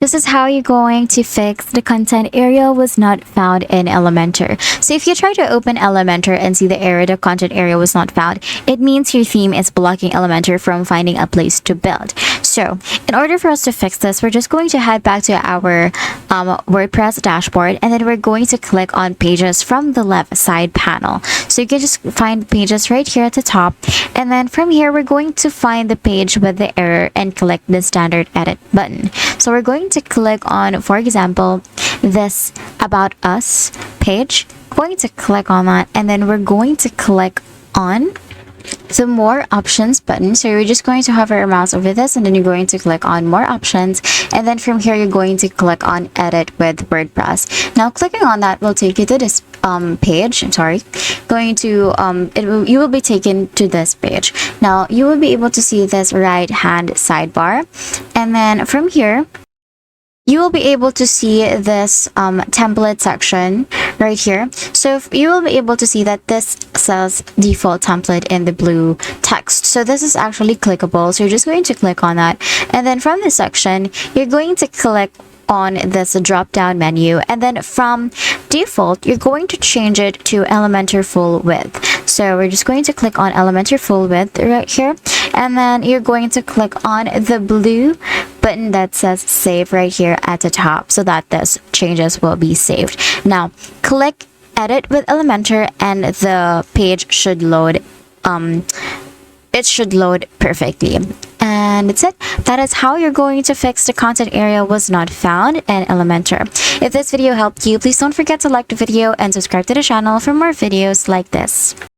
This is how you're going to fix the content area was not found in Elementor. So if you try to open Elementor and see the area, the content area was not found, it means your theme is blocking Elementor from finding a place to build. So in order for us to fix this, we're just going to head back to our WordPress dashboard, and then we're going to click on pages from the left side panel. So you can just find pages right here at the top, and then from here we're going to find the page with the error and click the standard edit button. So we're going to click on, for example, this About Us page. Going to click on that, and then we're going to click on the More Options button. So you're just going to hover your mouse over this, and then you're going to click on More Options, and then from here you're going to click on Edit with WordPress. Now clicking on that will take you to this page. I'm sorry, you will be taken to this page. Now you will be able to see this right hand sidebar, and then from here you will be able to see this template section right here. So you will be able to see that this says default template in the blue text. So this is actually clickable. So you're just going to click on that. And then from this section, you're going to click on this drop down menu, and then from default you're going to change it to Elementor full width. So we're just going to click on Elementor full width right here, and then you're going to click on the blue button that says save right here at the top, so that this changes will be saved. Now click edit with Elementor, and the page should load. It should load perfectly. And that's it. That is how you're going to fix the content area was not found in Elementor. If this video helped you, please don't forget to like the video and subscribe to the channel for more videos like this.